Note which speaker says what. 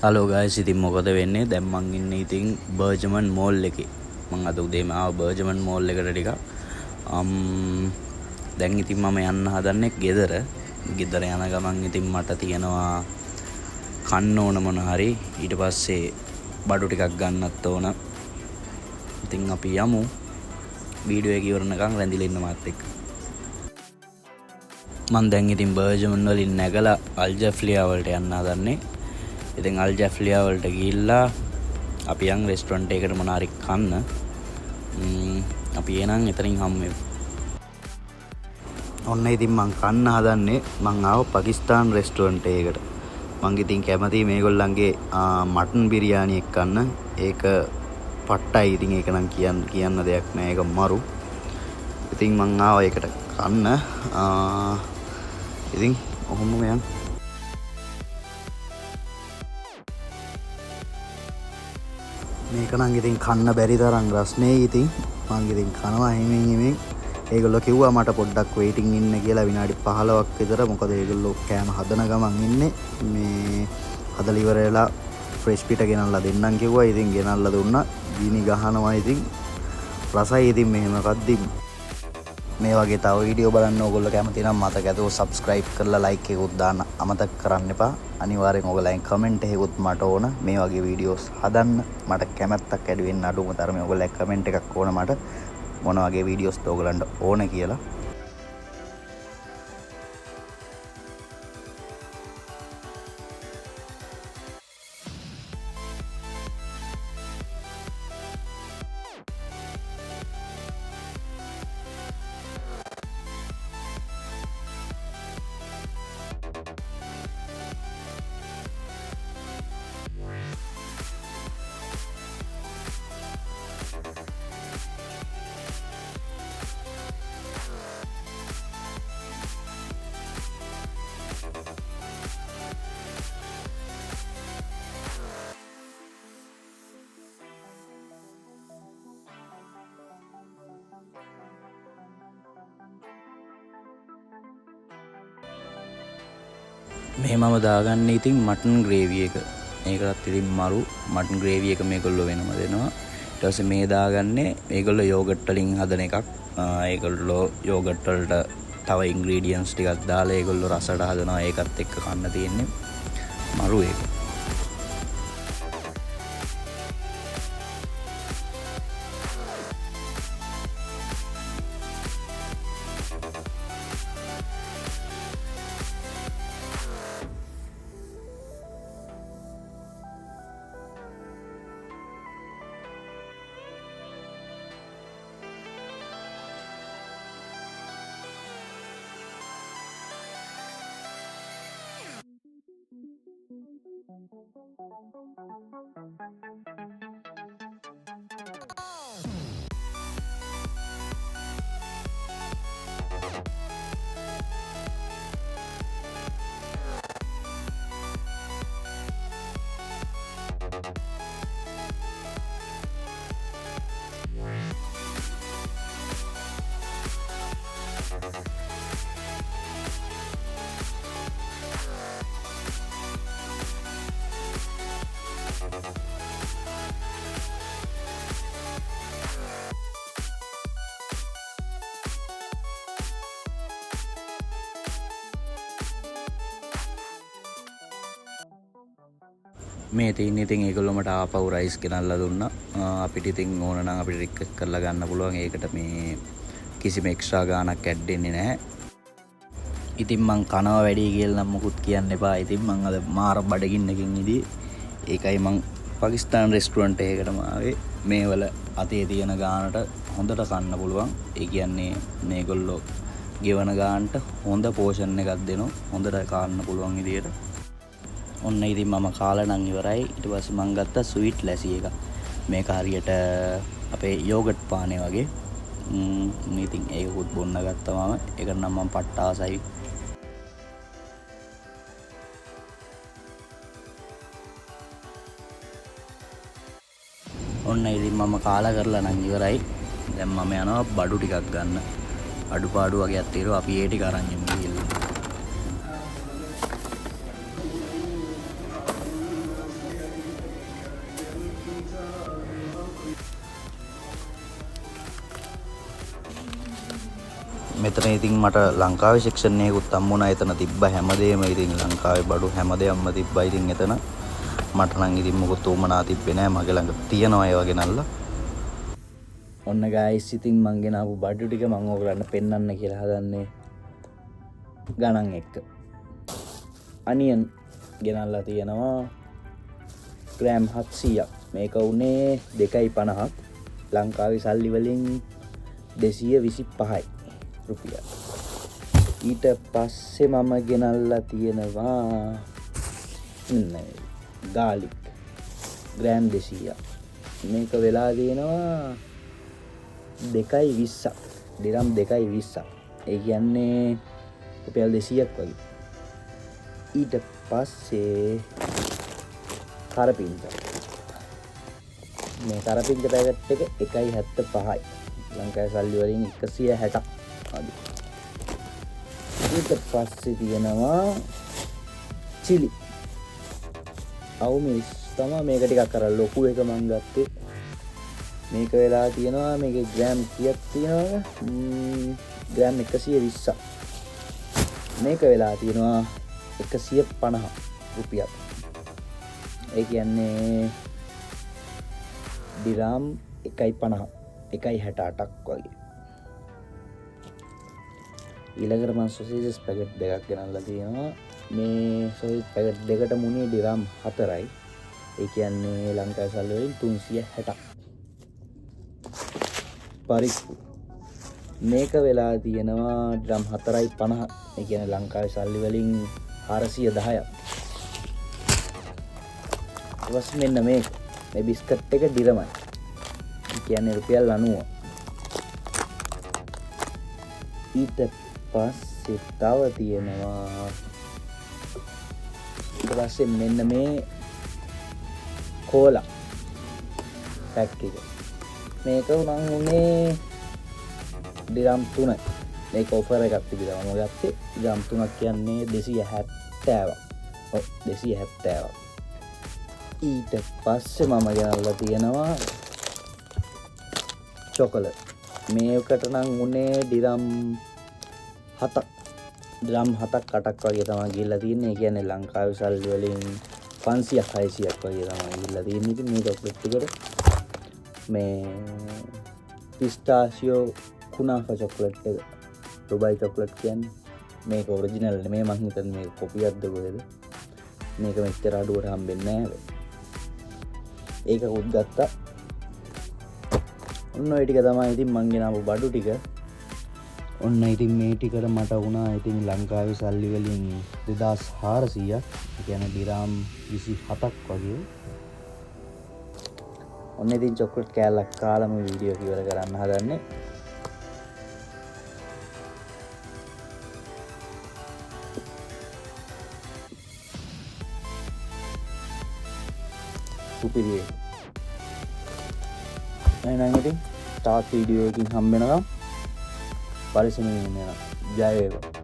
Speaker 1: Hello guys, ඉතින් මොකද වෙන්නේ? දැන් මං ඉන්නේ ඉතින් බර්ජමන් මෝල් එකේ. මං අද උදේම ආව බර්ජමන් මෝල් එකට ටිකක්. දැන් ඉතින් මම යන්න හදන්නේ ගෙදර. ගෙදර යන ගමන් ඉතින් මට තියෙනවා කන්න ඕන මොන හරි. ඊට පස්සේ බඩු ටිකක් ගන්නත් ඕන. ඉතින් අපි යමු. වීඩියෝ එක ඉවරනකම් රැඳිලා ඉන්න මාත් එක්ක. මං දැන් ඉතින් බර්ජමන් වලින් නැගලා අල්ජෆ්ලියා වලට යන්න හදන්නේ. ඉතින් අල්ජෆ්ලියා වලට ගිහිල්ලා අපි යන් රෙස්ටොරන්ට් එකකට මොන හරි කන්න. අපි එනං එතනින් හම්බ වෙමු. ඔන්න ඉතින් මං කන්න හදන්නේ. මං ආව පාකිස්තාන් රෙස්ටොරන්ට් එකකට. මං ඉතින් කැමතියි මේගොල්ලන්ගේ මටන් බිරියානි එක කන්න. ඒක පට්ටයි. ඉතින් ඒක නම් කියන්න දෙයක් නෑ. ඒක මරු. ඉතින් මං ආවා ඒකට කන්න. ඉතින් ඔහොම යන්. මේක නම් ඉතින් කන්න බැරි තරම් රස්නේ. ඉතින් මං ඉතින් කනවා හිමින්. ඒගොල්ලෝ කිව්වා මට පොඩ්ඩක් වෙයිටින් ඉන්න කියලා විනාඩි 15ක් විතර. මොකද ඒගොල්ලෝ කෑම හදන ගමන් ඉන්නේ. මේ හදලා ඉවර වෙලා ෆ්‍රෙෂ් පිට ගෙනල්ලා දෙන්නම් කිව්වා. ඉතින් ගෙනල්ලා දුන්නා. ගිනි ගහනවා. ඉතින් රසයි. ඉතින් මෙහෙම කද්දි මේ වගේ තව වීඩියෝ බලන්න ඕගොල්ලෝ කැමති නම් මතක ඇතුව subscribe කරලා like එකකුත් දාන්න අමතක කරන්න එපා. අනිවාර්යෙන් ඕගොල්ලන් කමෙන්ට් එකකුත් මට ඕන. මේ වගේ වීඩියෝස් හදන්න මට කැමැත්තක් ඇති වෙන්න අඩුම තරමේ ඕගොල්ලන් කමෙන්ට් එකක් ඕන මට මොන වගේ වීඩියෝස්ද ඕගොල්ලන්ට ඕන කියලා. මේ මම දාගන්නේ ඉතින් මටන් ග්‍රේවි එක. මේකටත් ඉතින් මරු මටන් ග්‍රේවි එක මේගොල්ලෝ වෙනම දෙනවා. ඊට පස්සේ මේ දාගන්නේ මේගොල්ලෝ යෝගට් වලින් හදන එකක්. ඒගොල්ලෝ යෝගට් වලට තව ඉන්ග්‍රීඩියන්ට්ස් ටිකක් දාලා ඒගොල්ලෝ රසට හදනවා. ඒකත් එක්ක කන්න තියෙන්නේ මරු ඒක. මේ තියෙන ඉතින් ඒගොල්ලෝ මට ආපහු රයිස් ගෙනල්ලා දුන්නා. අපිට ඉතින් ඕන නම් අපිට රික්වෙස්ට් කරලා ගන්න පුළුවන්. ඒකට මේ කිසිම එක්ස්ට්‍රා ගාණක් ඇඩ් වෙන්නේ නැහැ. ඉතින් මං කනවා වැඩි කියලා නම් මොකුත් කියන්න එපා. ඉතින් මං අද මාර බඩගින්නකින් ඉදී. ඒකයි මං පාකිස්තාන් රෙස්ටොරන්ට් එකකටම ආවේ. මේවල අතේ තියෙන ගාණට හොඳට කන්න පුළුවන්. ඒ කියන්නේ මේගොල්ලෝ ගෙවන ගාණට හොඳ පෝෂන් එකක් දෙනවා. හොඳට කන්න පුළුවන් විදියට. ඔන්න ඉතින් මම කාලා නම් ඉවරයි. ඊට පස්සේ මම ගත්තා ස්වීට් ලැසි එක. මේක හරියට අපේ යෝගට් පානේ වගේ. ඉතින් ඒකකුත් බොන්න ගත්තා මම. ඒකට නම් මම පට්ට ආසයි. ඔන්න ඉතින් මම කාලා කරලා නම් ඉවරයි. දැන් මම යනවා බඩු ටිකක් ගන්න. අඩුපාඩු වගේක් තියෙනවා. අපි ඒ ටික අරන් යමු කියලා. මෙතන ඉතින් මට ලංකාවේ සෙක්ෂන් එකකුත් හම්බුණා. එතන තිබ්බ හැමදේම ඉතින් ලංකාවේ බඩු හැමදේම තිබ්බා. ඉතින් එතන මට නම් ඉතින් මොකොත් උමනා තිබ්බේ නෑ. මගේ ළඟ තියෙනවා ඒවා ගෙනල්ලා. ඔන්න ගයිස් ඉතින් මං ගෙනාවු බඩු ටික මම ඔයගලන්ට පෙන්වන්න කියලා හදන්නේ ගණන් එක්ක. අනියන් ගෙනල්ලා තියෙනවා ග්‍රෑම් 700ක්. මේක උනේ 2.50ක්. ලංකාවේ සල්ලි වලින් 225යි රුපියල්. ඊට පස්සේ මම ගෙනල්ලා තියෙනවා ගාලික් ග්‍රෑම් 200ක්. මේක වෙලා තියෙනවා 2.20ක්. දිරම් 2.20ක්. ඒ කියන්නේ රුපියල් 200ක් වගේ. ඊට පස්සේ කරපිංච. මේ කරපිංච පැකට් එක 1.75යි. ලංකාවේ සල්ලි වලින් 160ක් වගේ. ඊට පස්සේ තියෙනවා චිලි. අවුමිරිස් තමයි මේක ටිකක් අර ලොකු එක මං ගත්තේ. මේක වෙලා තියෙනවා මේකේ ග්‍රෑම් කීයක් තියෙනවද? ග්‍රෑම් 120ක්. මේක වෙලා තියෙනවා 150 රුපියල්. ඒ කියන්නේ දිරාම් 1.50 1.68ක් වගේ. ඊළඟට මම සොසේජස් පැකට් දෙකක් ගෙනල්ලා තියෙනවා. මේ සොසේජ් පැකට් දෙකට මුනේ දිරාම් 4යි. ඒ කියන්නේ ලංකාවේ සල්ලි වලින් 360ක්. පරිප්පු මේක වෙලා තියෙනවා දිරාම් 4.50. ඒ කියන්නේ ලංකාවේ සල්ලි වලින් 410ක්. ඊපස්සේ මෙන්න මේක. මේ බිස්කට් එක දිරමයි. ඒ කියන්නේ රුපියල් 90. ඊට පස්සේ තව තියෙනවා ඊට පස්සේ මෙන්න මේ කෝලා පැක් එක. මේක උනන් උනේ දිරම් 3යි. මේක ඔෆර් එකක් තිබිලා මම ගත්තේ. දිරම් 3ක් කියන්නේ 270ක්. ඔව් 270ක්. ඊට පස්සේ මම ගෙනල්ලා තියෙනවා චොකලට්. මේකට නම් උනේ දිරම් 7ක්. දිරම් 7ක් 8ක් වගේ තමයි ගිහිල්ලා තියෙන්නේ. ඒ කියන්නේ ලංකාවේ සල්ලි වලින් 500ක් 600ක් වගේ තමයි ගිහිල්ලා තියෙන්නේ. ඉතින් මේ චොකලට් එකට මේ පිස්තාසියෝ කුනාෆා චොකලට් එක. ඩුබයි චොකලට් කියන්නේ මේක ඔරිජිනල් නෙමෙයි. මං හිතන්නේ මේක කොපියක්ද කොහෙද. මේක මෙච්චර අඩුවට හම්බෙන්නේ නැහැ. ඒක උත් ගත්තා. ඔන්න ඔය ටික තමයි ඉතින් මං ගෙනාවු බඩු ටික. ඔන්න ඉතින් මේ ටිකට මට වුණා ඉතින් ලංකාවේ සල්ලි වලින් 2400ක්. ඒ කියන්නේ දිරාම් 27ක් වගේ. ඔන්න ඉතින් චොක්ලට් කෑල්ලක් කාලා මේ වීඩියෝ එක ඉවර කරන්න හදන්නේ. සුපිරියේ. එහෙනම් ඉතින් තවත් වීඩියෝ එකකින් හම්බ වෙනවා. පරිස්සමෙන් ඉන්න. ජය වේවා.